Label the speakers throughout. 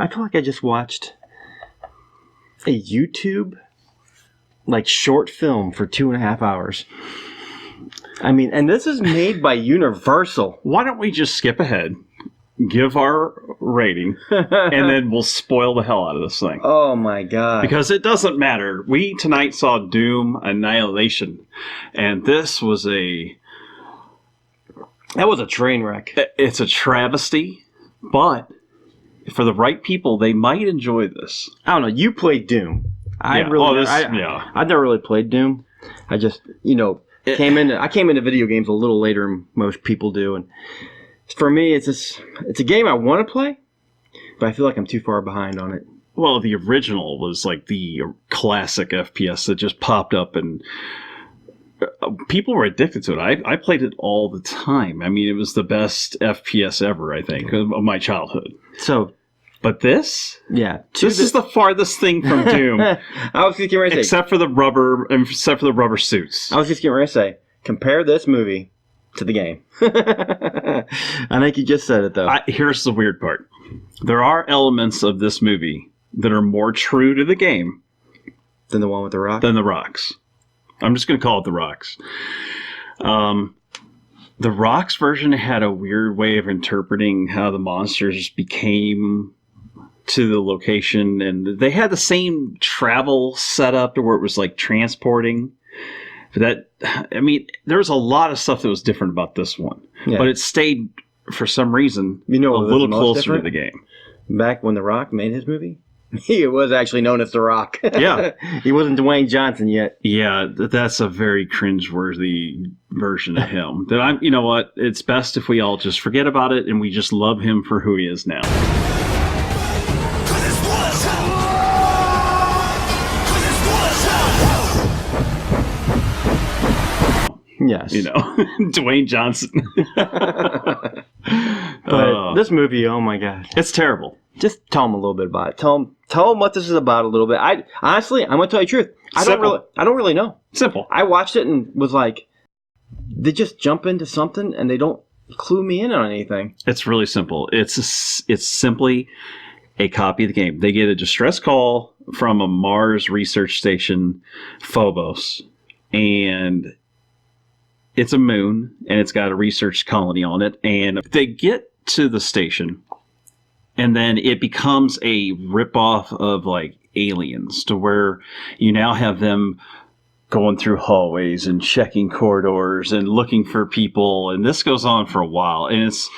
Speaker 1: I feel like I just watched a YouTube short film for 2.5 hours. I mean, and this is made by Universal.
Speaker 2: Why don't we just skip ahead, give our rating, and then we'll spoil the hell out of this thing.
Speaker 1: Oh my god.
Speaker 2: Because it doesn't matter. We tonight saw Doom Annihilation, and this was
Speaker 1: that was a train wreck.
Speaker 2: It's a travesty, but for the right people, they might enjoy this.
Speaker 1: I don't know. You played Doom. I've never really played Doom. I just, came into video games a little later than most people do, and for me, it's a game I want to play, but I feel like I'm too far behind on it.
Speaker 2: Well, the original was like the classic FPS that just popped up, and people were addicted to it. I played it all the time. I mean, it was the best FPS ever, I think, of my childhood. But this?
Speaker 1: Yeah.
Speaker 2: This is the farthest thing from Doom.
Speaker 1: I was just getting ready to say.
Speaker 2: Except for the rubber suits.
Speaker 1: I was just getting ready to say, compare this movie to the game. I think you just said it, though.
Speaker 2: Here's the weird part. There are elements of this movie that are more true to the game
Speaker 1: than the one with the rock?
Speaker 2: Than the rocks. I'm just going to call it the rocks. The rocks version had a weird way of interpreting how the monsters became to the location, and they had the same travel setup to where it was like transporting. There was a lot of stuff that was different about this one, but it stayed for some reason a little closer to the game.
Speaker 1: Back when The Rock made his movie, he was actually known as The Rock.
Speaker 2: Yeah,
Speaker 1: he wasn't Dwayne Johnson yet.
Speaker 2: Yeah, that's a very cringeworthy version of him. You know what? It's best if we all just forget about it and we just love him for who he is now.
Speaker 1: Yes.
Speaker 2: Dwayne Johnson.
Speaker 1: But this movie, oh my god.
Speaker 2: It's terrible.
Speaker 1: Just tell them a little bit about it. Tell them what this is about a little bit. Honestly, I'm going to tell you the truth. I don't really know.
Speaker 2: Simple.
Speaker 1: I watched it and was like, they just jump into something and they don't clue me in on anything.
Speaker 2: It's really simple. It's simply a copy of the game. They get a distress call from a Mars research station, Phobos, and it's a moon, and it's got a research colony on it, and they get to the station, and then it becomes a ripoff of like Aliens, to where you now have them going through hallways and checking corridors and looking for people, and this goes on for a while. And it's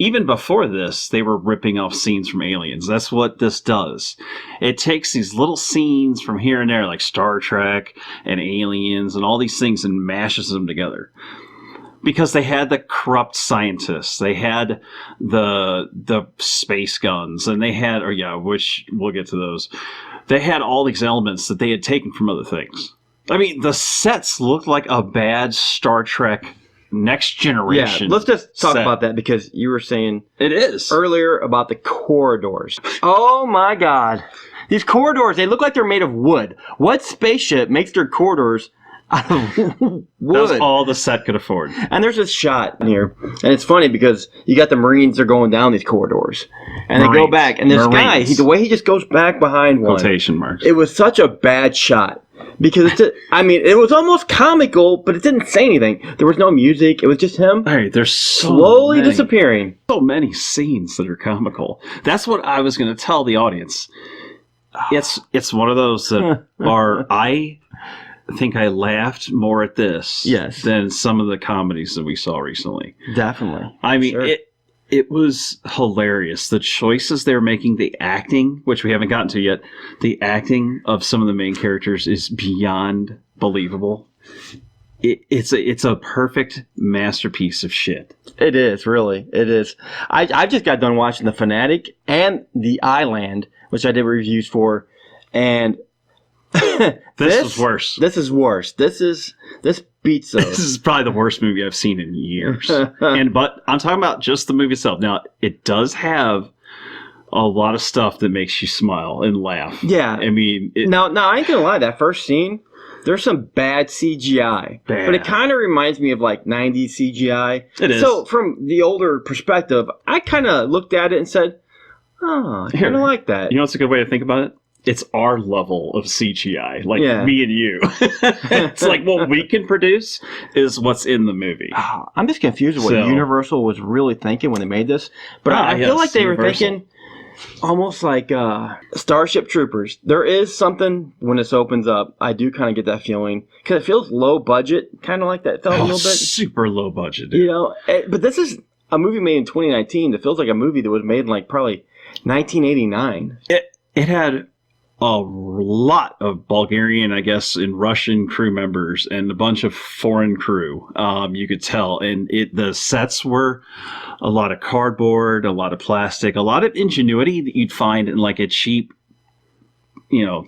Speaker 2: even before this, they were ripping off scenes from Aliens. That's what this does. It takes these little scenes from here and there, like Star Trek and Aliens and all these things, and mashes them together. Because they had the corrupt scientists, they had the space guns, and they had, which we'll get to those. They had all these elements that they had taken from other things. I mean, the sets looked like a bad Star Trek Next Generation.
Speaker 1: Yeah, let's just talk about that, because you were saying
Speaker 2: it is
Speaker 1: earlier about the corridors. Oh my god. These corridors, they look like they're made of wood. What spaceship makes their corridors out of wood?
Speaker 2: That's all the set could afford.
Speaker 1: And there's this shot in here, and it's funny because you got the Marines, they're going down these corridors. And they go back, and this guy, the way he just goes back behind one.
Speaker 2: Quotation marks.
Speaker 1: It was such a bad shot. Because it was almost comical, but it didn't say anything. There was no music. It was just him.
Speaker 2: Hey, there's
Speaker 1: slowly disappearing.
Speaker 2: So many scenes that are comical. That's what I was going to tell the audience. It's one of those that are. I think I laughed more at this than some of the comedies that we saw recently.
Speaker 1: Definitely.
Speaker 2: I mean, it was hilarious. The choices they were making, the acting, which we haven't gotten to yet, the acting of some of the main characters is beyond believable. It's a perfect masterpiece of shit.
Speaker 1: It is, really. It is. I just got done watching The Fanatic and The Island, which I did reviews for, and
Speaker 2: this is worse.
Speaker 1: This is worse. This beats those.
Speaker 2: This is probably the worst movie I've seen in years. But I'm talking about just the movie itself. Now, it does have a lot of stuff that makes you smile and laugh.
Speaker 1: Yeah.
Speaker 2: I mean...
Speaker 1: Now, I ain't gonna lie, that first scene, there's some bad CGI.
Speaker 2: Bad.
Speaker 1: But it kind of reminds me of, like, 90s CGI.
Speaker 2: It is.
Speaker 1: So, from the older perspective, I kind of looked at it and said, oh, I kind of like that.
Speaker 2: You know what's a good way to think about it? It's our level of CGI, like me and you. It's like what we can produce is what's in the movie.
Speaker 1: I'm just confused with what Universal was really thinking when they made this. But I feel like they were thinking almost like Starship Troopers. There is something when this opens up. I do kind of get that feeling because it feels low budget, kind of like that. It felt a little bit
Speaker 2: super low budget, dude.
Speaker 1: You know. But this is a movie made in 2019 that feels like a movie that was made in like probably 1989.
Speaker 2: It had a lot of Bulgarian, I guess, and Russian crew members and a bunch of foreign crew. You could tell. And the sets were a lot of cardboard, a lot of plastic, a lot of ingenuity that you'd find in like a cheap,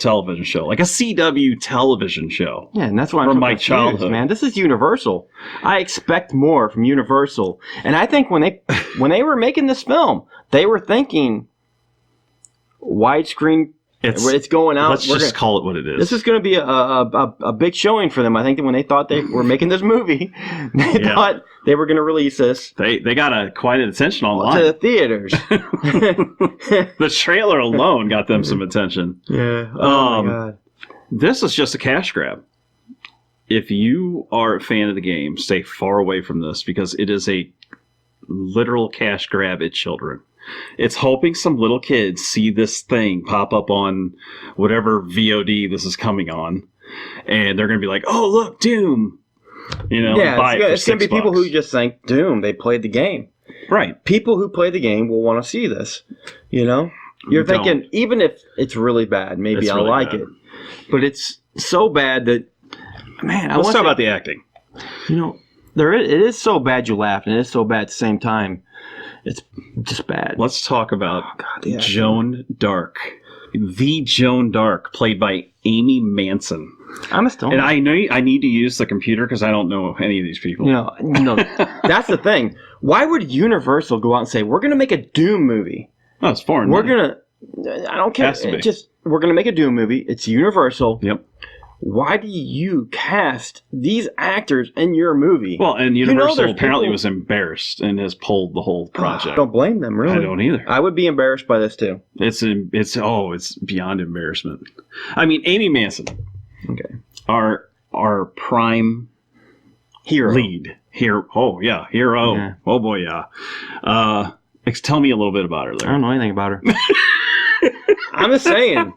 Speaker 2: television show, like a CW television show.
Speaker 1: Yeah, and that's why I'm
Speaker 2: from
Speaker 1: so
Speaker 2: my
Speaker 1: confused,
Speaker 2: childhood.
Speaker 1: Man, this is Universal. I expect more from Universal. And I think when they were making this film, they were thinking widescreen. It's going out.
Speaker 2: Let's just call it what it is.
Speaker 1: This is going to be a big showing for them. I think that when they thought they were making this movie, they thought they were going to release this.
Speaker 2: They got quite an attention online.
Speaker 1: To the theaters.
Speaker 2: The trailer alone got them some attention.
Speaker 1: Yeah. Oh my God.
Speaker 2: This is just a cash grab. If you are a fan of the game, stay far away from this because it is a literal cash grab at children. It's hoping some little kids see this thing pop up on whatever VOD this is coming on, and they're going to be like, "Oh, look, Doom!" Buy
Speaker 1: it's going to be people who just think Doom. They played the game,
Speaker 2: right?
Speaker 1: People who play the game will want to see this. You're thinking even if it's really bad, maybe I'll like it, but it's so bad that
Speaker 2: let's talk about the acting.
Speaker 1: It is so bad you laugh, and it is so bad at the same time. It's just bad.
Speaker 2: Let's talk about Joan Dark. The Joan Dark, played by Amy Manson.
Speaker 1: I'm a stoner.
Speaker 2: And I know I need to use the computer because I don't know any of these people.
Speaker 1: That's the thing. Why would Universal go out and say, we're going to make a Doom movie?
Speaker 2: Oh, it's foreign.
Speaker 1: I don't care. We're going to make a Doom movie. It's Universal.
Speaker 2: Yep.
Speaker 1: Why do you cast these actors in your movie?
Speaker 2: Well, and Universal apparently was embarrassed and has pulled the whole project.
Speaker 1: I don't blame them, really.
Speaker 2: I don't either.
Speaker 1: I would be embarrassed by this too.
Speaker 2: It's beyond embarrassment. I mean, Amy Manson.
Speaker 1: Okay.
Speaker 2: Our prime
Speaker 1: hero.
Speaker 2: Lead. Hero. Oh, yeah. Hero. Yeah. Oh, boy, yeah. Tell me a little bit about her, Larry.
Speaker 1: I don't know anything about her. I'm just saying.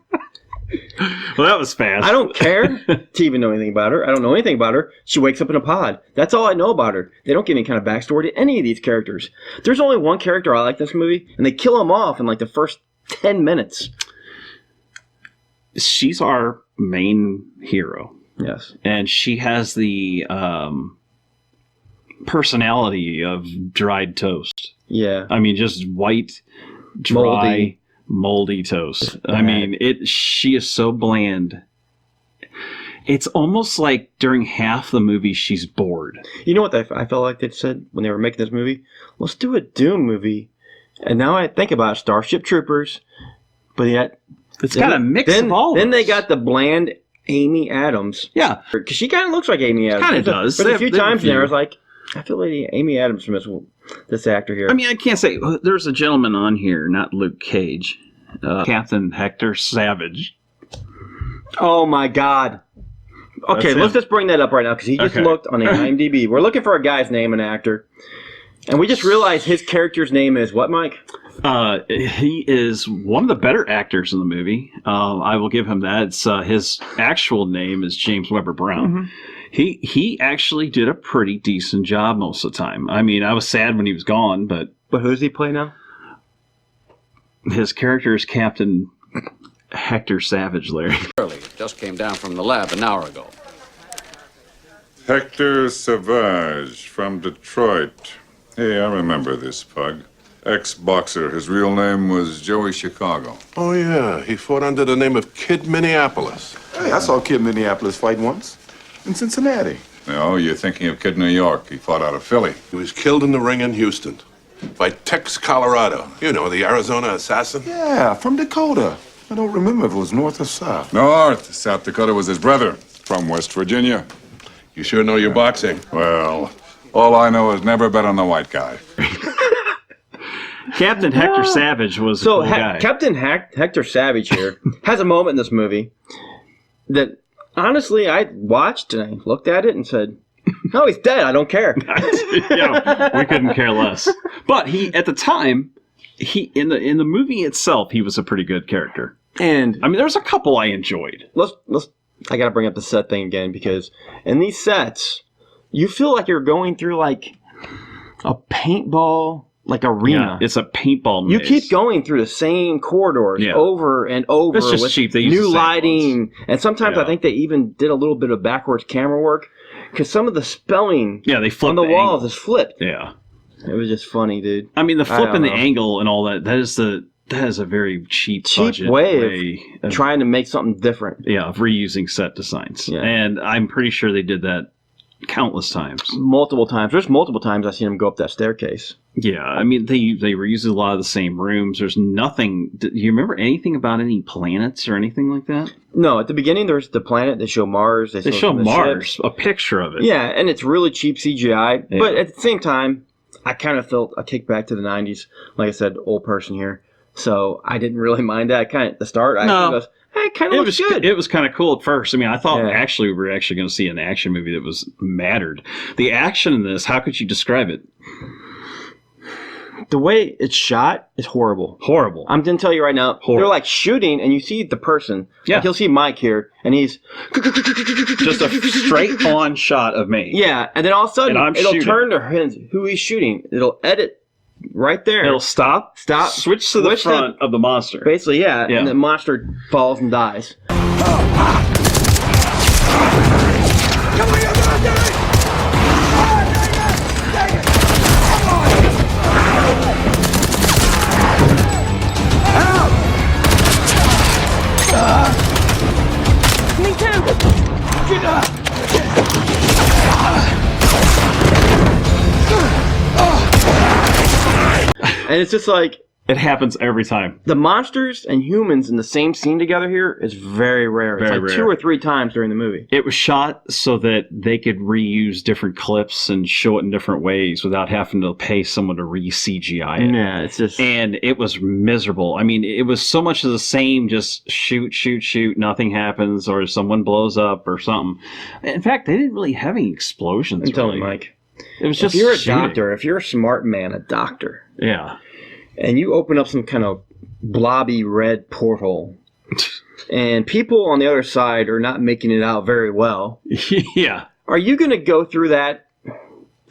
Speaker 2: Well, that was fast.
Speaker 1: I don't care to even know anything about her. I don't know anything about her. She wakes up in a pod. That's all I know about her. They don't give any kind of backstory to any of these characters. There's only one character I like in this movie, and they kill him off in like the first 10 minutes.
Speaker 2: She's our main hero.
Speaker 1: Yes.
Speaker 2: And she has the personality of dried toast.
Speaker 1: Yeah.
Speaker 2: I mean, just white, dry, moldy toast. I mean, she is so bland. It's almost like during half the movie she's bored.
Speaker 1: You know what I felt like they said when they were making this movie? Let's do a Doom movie. And now I think about Starship Troopers, but yet
Speaker 2: it's got a mix of all.
Speaker 1: Then they got the bland Amy Adams.
Speaker 2: Yeah,
Speaker 1: because she kind of looks like Amy Adams.
Speaker 2: Kind of does.
Speaker 1: But a few times there, I was like, I feel like Amy Adams from this actor here.
Speaker 2: I mean, I can't say there's a gentleman on here, not Luke Cage, Captain Hector Savage.
Speaker 1: Oh my God. Okay, let's just bring that up right now because he just looked on the IMDb. We're looking for a guy's name and actor. And we just realized his character's name is what, Mike?
Speaker 2: He is one of the better actors in the movie. I will give him that. It's, his actual name is James Weber Brown. Mm-hmm. He actually did a pretty decent job most of the time. I mean, I was sad when he was gone, but...
Speaker 1: But who does he play now?
Speaker 2: His character is Captain Hector Savage, Larry.
Speaker 3: Just came down from the lab an hour ago.
Speaker 4: Hector Savage from Detroit. Hey, I remember this pug. Ex-boxer. His real name was Joey Chicago.
Speaker 5: Oh, yeah. He fought under the name of Kid Minneapolis.
Speaker 6: Hey, I saw Kid Minneapolis fight once. In Cincinnati.
Speaker 4: No, you're thinking of Kid New York. He fought out of Philly.
Speaker 5: He was killed in the ring in Houston. by Tex Colorado. You know, the Arizona assassin.
Speaker 6: Yeah, from Dakota. I don't remember if it was North or South.
Speaker 4: North. South Dakota was his brother from West Virginia.
Speaker 5: You sure know your boxing.
Speaker 4: Well, all I know is never bet on the white guy.
Speaker 2: Captain Hector Savage was a cool guy.
Speaker 1: Captain Hector Savage here has a moment in this movie that, honestly, I watched and I looked at it and said, "No, he's dead. I don't care."
Speaker 2: Yeah, we couldn't care less. But he, at the time, in the movie itself, he was a pretty good character.
Speaker 1: And
Speaker 2: I mean, there's a couple I enjoyed.
Speaker 1: I got to bring up the set thing again, because in these sets, you feel like you're going through like a paintball arena.
Speaker 2: Yeah, it's a paintball maze.
Speaker 1: You keep going through the same corridors over and over.
Speaker 2: It's just
Speaker 1: with
Speaker 2: cheap. They use
Speaker 1: new
Speaker 2: the same
Speaker 1: lighting.
Speaker 2: ones.
Speaker 1: And sometimes I think they even did a little bit of backwards camera work, because some of the spelling
Speaker 2: they flip
Speaker 1: on the walls
Speaker 2: angle.
Speaker 1: is flipped.
Speaker 2: Yeah.
Speaker 1: It was just funny, dude.
Speaker 2: I mean, the flip and the angle and all that is a very cheap
Speaker 1: way of trying to make something different.
Speaker 2: Yeah, of reusing set designs.
Speaker 1: Yeah.
Speaker 2: And I'm pretty sure they did that countless times.
Speaker 1: Multiple times. There's multiple times I've seen them go up that staircase.
Speaker 2: Yeah, I mean, they were using a lot of the same rooms. There's nothing... Do you remember anything about any planets or anything like that?
Speaker 1: No, at the beginning there's the planet. They show Mars.
Speaker 2: They show Mars,
Speaker 1: ships.
Speaker 2: a picture of it.
Speaker 1: Yeah, and it's really cheap CGI.
Speaker 2: Yeah.
Speaker 1: But at the same time, I kind of felt a kick back to the 90s. Like I said, old person here. So I didn't really mind that. Kind of at the start, I goes, hey, it kind of looks good.
Speaker 2: It was kind of cool at first. I mean, I thought actually we were actually going to see an action movie that was mattered. The action in this, how could you describe it?
Speaker 1: The way it's shot is horrible.
Speaker 2: Horrible.
Speaker 1: I'm going to tell you right now, they're like shooting, and you see the person.
Speaker 2: Yeah.
Speaker 1: Like you'll see Mike here, and he's...
Speaker 2: Just a straight-on shot of me.
Speaker 1: Yeah, and then all of a sudden, it'll
Speaker 2: shooting.
Speaker 1: turn to who he's shooting. It'll edit right there.
Speaker 2: It'll stop, switch to the front of the monster.
Speaker 1: Basically, yeah, and the monster falls and dies.
Speaker 7: Me too! Get up!
Speaker 1: And it's just like...
Speaker 2: It happens every time.
Speaker 1: The monsters and humans in the same scene together here is very rare. It's like 2 or 3 times during the movie.
Speaker 2: It was shot so that they could reuse different clips and show it in different ways without having to pay someone to re-CGI it.
Speaker 1: Yeah, it's just...
Speaker 2: And it was miserable. I mean, it was so much of the same, just shoot, nothing happens, or someone blows up or something. In fact, they didn't really have any explosions.
Speaker 1: I'm telling you, Mike.
Speaker 2: It was just
Speaker 1: if you're a
Speaker 2: shooting.
Speaker 1: doctor, if you're a smart man, a doctor...
Speaker 2: Yeah.
Speaker 1: And you open up some kind of blobby red porthole, and people on the other side are not making it out very well.
Speaker 2: Yeah.
Speaker 1: Are you going to go through that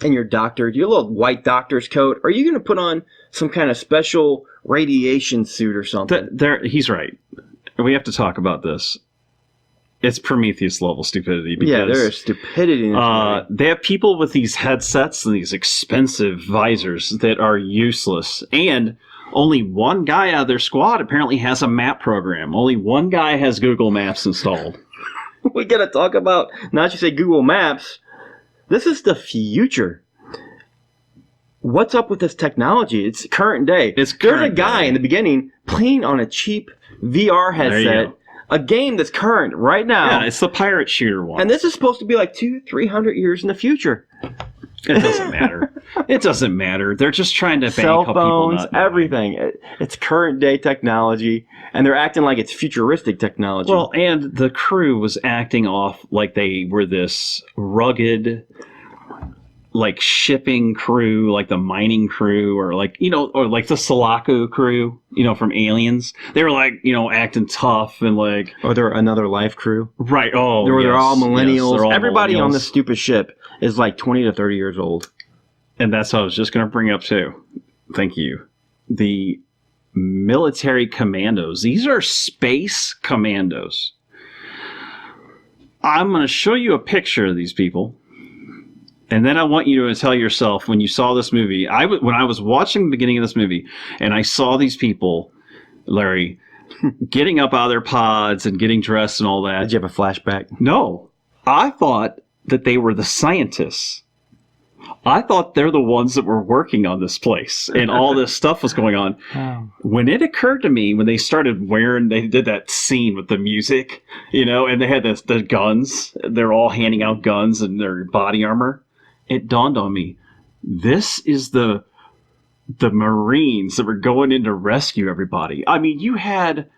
Speaker 1: in your little white doctor's coat? Are you going to put on some kind of special radiation suit or something?
Speaker 2: He's right. We have to talk about this. It's Prometheus level stupidity. Because,
Speaker 1: there is stupidity in this
Speaker 2: they have people with these headsets and these expensive visors that are useless. And only one guy out of their squad apparently has a map program. Only one guy has Google Maps installed.
Speaker 1: We got to talk about, not just say Google Maps, this is the future. What's up with this technology? It's current day. There's a guy in the beginning playing on a cheap VR headset. A game that's current right now.
Speaker 2: Yeah, it's the pirate shooter one.
Speaker 1: And this is supposed to be like 200-300 years in the future.
Speaker 2: It doesn't matter. It doesn't matter. They're just trying to bank
Speaker 1: cell
Speaker 2: how
Speaker 1: phones,
Speaker 2: people not
Speaker 1: everything. It's current day technology, and they're acting like it's futuristic technology.
Speaker 2: Well, and the crew was acting off like they were this rugged, like shipping crew, like the mining crew, or like, or like the Sulaco crew, from Aliens. They were like, acting tough and like...
Speaker 1: Or they're another life crew.
Speaker 2: Right. Oh,
Speaker 1: they're all millennials.
Speaker 2: Yes, they're all
Speaker 1: Everybody
Speaker 2: millennials.
Speaker 1: on this stupid ship is like 20 to 30 years old.
Speaker 2: And that's what I was just going to bring up too. Thank you. The military commandos. These are space commandos. I'm going to show you a picture of these people. And then I want you to tell yourself, when you saw this movie, when I was watching the beginning of this movie, and I saw these people, Larry, getting up out of their pods and getting dressed and all that.
Speaker 1: Did you have a flashback?
Speaker 2: No. I thought that they were the scientists. I thought they're the ones that were working on this place and all this stuff was going on.
Speaker 1: Oh.
Speaker 2: When it occurred to me, when they started they did that scene with the music, and they had the guns, they're all handing out guns and their body armor. It dawned on me, this is the Marines that were going in to rescue everybody. I mean, you had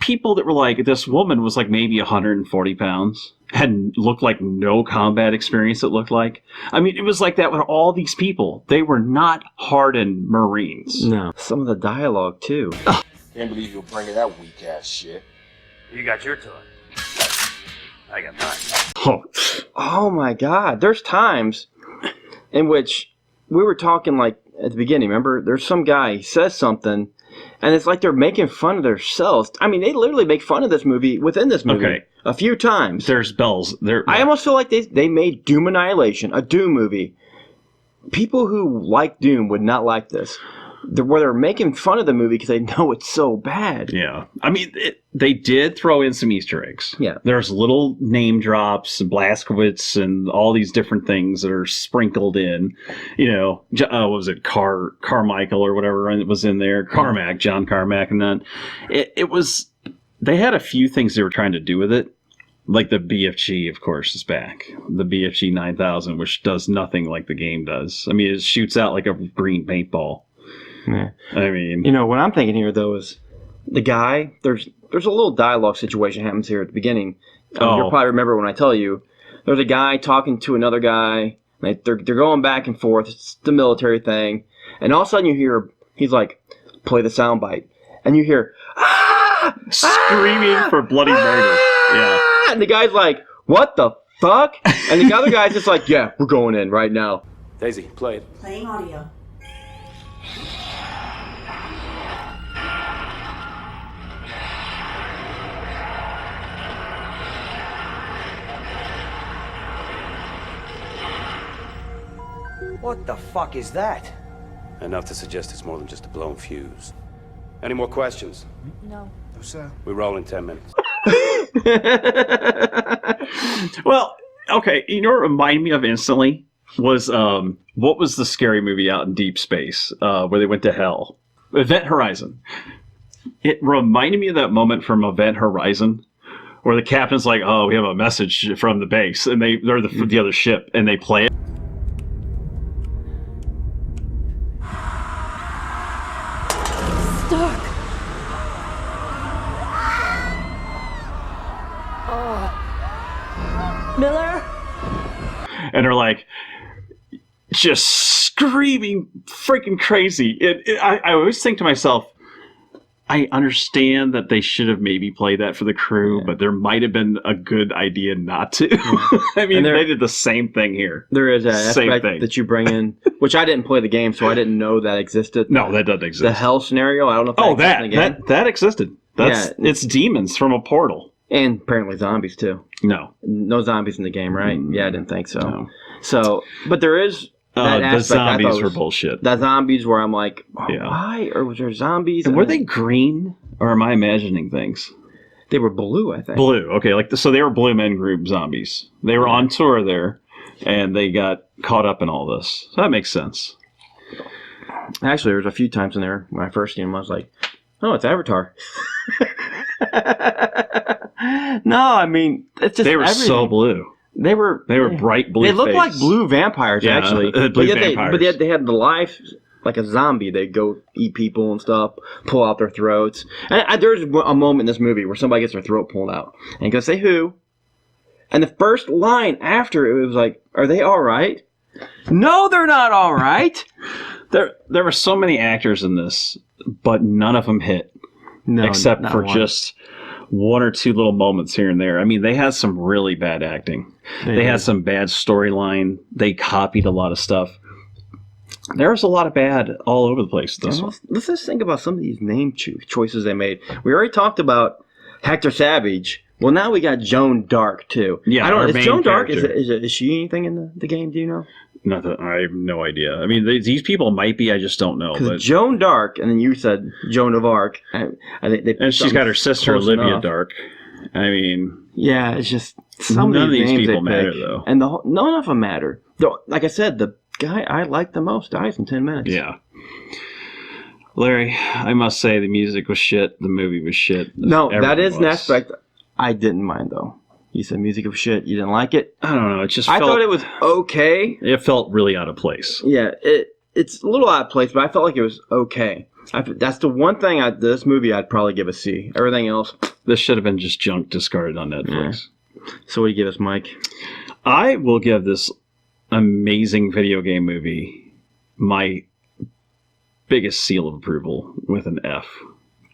Speaker 2: people that were like, this woman was like maybe 140 pounds, had looked like no combat experience, it looked like. I mean, it was like that with all these people. They were not hardened Marines.
Speaker 1: No. Some of the dialogue, too.
Speaker 8: Can't believe you're bringing that weak ass shit.
Speaker 9: You got your toy. I got mine.
Speaker 1: Oh my God. There's times in which we were talking like at the beginning, remember? There's some guy, he says something, and it's like they're making fun of themselves. I mean, they literally make fun of this movie within this movie a few times.
Speaker 2: There's bells.
Speaker 1: I almost feel like they made Doom Annihilation, a Doom movie. People who like Doom would not like this. Where they're making fun of the movie because they know it's so bad.
Speaker 2: Yeah. I mean, they did throw in some Easter eggs.
Speaker 1: Yeah.
Speaker 2: There's little name drops, Blazkowicz, and all these different things that are sprinkled in. What was it? Carmichael or whatever was in there. Carmack, John Carmack. And then they had a few things they were trying to do with it. Like the BFG, of course, is back. The BFG 9000, which does nothing like the game does. I mean, it shoots out like a green paintball.
Speaker 1: Yeah.
Speaker 2: I mean,
Speaker 1: what I'm thinking here though is the guy. There's a little dialogue situation happens here at the beginning. You'll probably remember when I tell you. There's a guy talking to another guy. They're going back and forth. It's the military thing, and all of a sudden you hear he's like, "Play the soundbite," and you hear
Speaker 2: screaming for bloody murder. Yeah,
Speaker 1: and the guy's like, "What the fuck?" And the other guy's just like, "Yeah, we're going in right now."
Speaker 8: Daisy, play it.
Speaker 10: Playing audio.
Speaker 9: What the fuck is that?
Speaker 8: Enough to suggest it's more than just a blown fuse. Any more questions?
Speaker 10: No.
Speaker 8: No, sir. We roll in 10 minutes.
Speaker 2: Well, okay. What reminded me of instantly was what was the scary movie out in deep space where they went to hell? Event Horizon. It reminded me of that moment from Event Horizon where the captain's like, "Oh, we have a message from the base," and they're the other ship, and they play it.
Speaker 10: Dark. Miller?
Speaker 2: And they're like, just screaming freaking crazy. I always think to myself, I understand that they should have maybe played that for the crew, but there might have been a good idea not to. I mean, they did the same thing here.
Speaker 1: There is an aspect that you bring in, which I didn't play the game, so I didn't know that existed.
Speaker 2: No, that doesn't exist.
Speaker 1: The hell scenario, I don't know if that existed in the game.
Speaker 2: that existed. It's demons from a portal.
Speaker 1: And apparently zombies, too. No zombies in the game, right? Yeah, I didn't think so.
Speaker 2: No.
Speaker 1: So, but there is...
Speaker 2: the zombies were bullshit.
Speaker 1: The zombies where I'm like, why? Or was there zombies?
Speaker 2: And were they green? Or am I imagining things?
Speaker 1: They were blue, I think.
Speaker 2: Blue, okay. So they were Blue Men Group zombies. They were on tour there, and they got caught up in all this. So that makes sense.
Speaker 1: Actually, there was a few times in there when I first seen them, I was like, oh, it's Avatar. No, I mean, it's just
Speaker 2: they were
Speaker 1: everything.
Speaker 2: So blue.
Speaker 1: They were
Speaker 2: bright blue.
Speaker 1: They looked like blue vampires, actually.
Speaker 2: Blue vampires.
Speaker 1: But yet they had the life like a zombie. They'd go eat people and stuff, pull out their throats. And there's a moment in this movie where somebody gets their throat pulled out. And you go, say who? And the first line after it was like, are they all right? No, they're not all right.
Speaker 2: There were so many actors in this, but none of them hit.
Speaker 1: No,
Speaker 2: except for
Speaker 1: one.
Speaker 2: Just one or two little moments here and there. I mean, they had some really bad acting. They had some bad storyline. They copied a lot of stuff. There was a lot of bad all over the place.
Speaker 1: Let's just think about some of these name choices they made. We already talked about Hector Savage. Well, now we got Joan Dark, too.
Speaker 2: Yeah,
Speaker 1: I don't know. Is Joan Dark, is she anything in the game? Do you know?
Speaker 2: I have no idea. I mean, these people might be. I just don't know.
Speaker 1: But Joan Dark, and then you said Joan of Arc. I think
Speaker 2: and she's got her sister Olivia Dark. I mean,
Speaker 1: yeah, it's just some
Speaker 2: none
Speaker 1: of these
Speaker 2: people
Speaker 1: names
Speaker 2: matter though,
Speaker 1: and none of them matter. Like I said, the guy I like the most dies in 10 minutes.
Speaker 2: Yeah. Larry, I must say the music was shit. The movie was shit.
Speaker 1: No, that is an aspect I didn't mind, though. You said music was shit. You didn't like it?
Speaker 2: I don't know. It just
Speaker 1: I thought it was okay.
Speaker 2: It felt really out of place.
Speaker 1: Yeah, it's a little out of place, but I felt like it was okay. That's the one thing this movie I'd probably give a C. Everything else,
Speaker 2: this should have been just junk discarded on Netflix.
Speaker 1: Yeah. So what do you give us, Mike?
Speaker 2: I will give this amazing video game movie my biggest seal of approval with an F.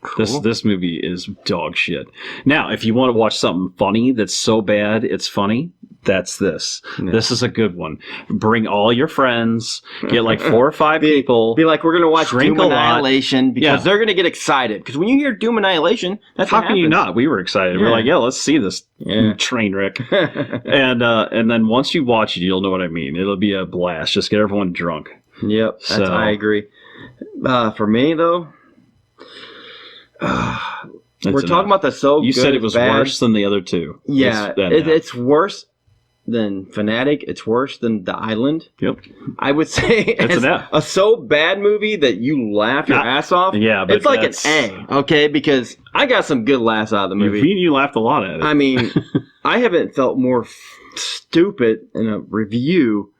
Speaker 2: Cool. This movie is dog shit. Now, if you want to watch something funny that's so bad it's funny, that's this. Yeah. This is a good one. Bring all your friends. Get like 4 or 5 people.
Speaker 1: Be like, we're going to watch Doom Annihilation because they're going to get excited. Because when you hear Doom Annihilation, that's
Speaker 2: how can you not? We were excited. We're like, let's see this train wreck. and then once you watch it, you'll know what I mean. It'll be a blast. Just get everyone drunk.
Speaker 1: Yep, I agree. For me, though, we're talking about the
Speaker 2: You said it was worse than the other two.
Speaker 1: Yeah, it's worse than Fanatic. It's worse than The Island.
Speaker 2: Yep.
Speaker 1: I would say it's a so bad movie that you laugh your ass off.
Speaker 2: Yeah, but
Speaker 1: it's like an A, okay? Because I got some good laughs out of the movie.
Speaker 2: You laughed a lot at it.
Speaker 1: I mean, I haven't felt more stupid in a review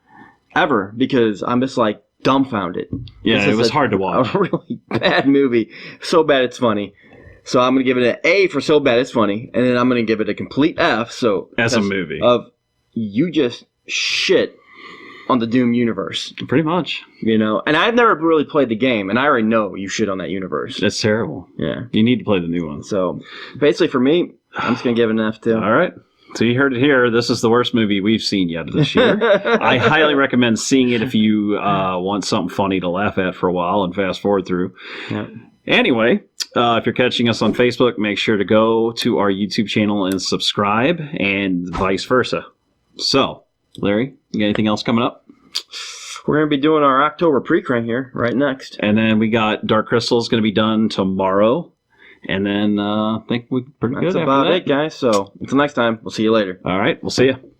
Speaker 1: ever because I'm just like dumbfounded.
Speaker 2: Yeah, it was hard to watch.
Speaker 1: A really bad movie. So bad it's funny. So I'm going to give it an A for so bad it's funny, and then I'm going to give it a complete F. So
Speaker 2: as a movie
Speaker 1: of you just shit on the Doom universe,
Speaker 2: pretty much.
Speaker 1: You know, and I've never really played the game, and I already know you shit on that universe.
Speaker 2: That's terrible.
Speaker 1: Yeah,
Speaker 2: you need to play the new one.
Speaker 1: So basically, for me, I'm just going to give it an F too.
Speaker 2: All right. So you heard it here. This is the worst movie we've seen yet this year. I highly recommend seeing it if you want something funny to laugh at for a while and fast forward through.
Speaker 1: Yeah.
Speaker 2: Anyway, if you're catching us on Facebook, make sure to go to our YouTube channel and subscribe, and vice versa. So, Larry, you got anything else coming up?
Speaker 1: We're going to be doing our October pre-crank here right next.
Speaker 2: And then we got Dark Crystal's going to be done tomorrow. And then I think we're pretty good.
Speaker 1: That's about it, guys. So until next time, we'll see you later.
Speaker 2: All right. We'll see you.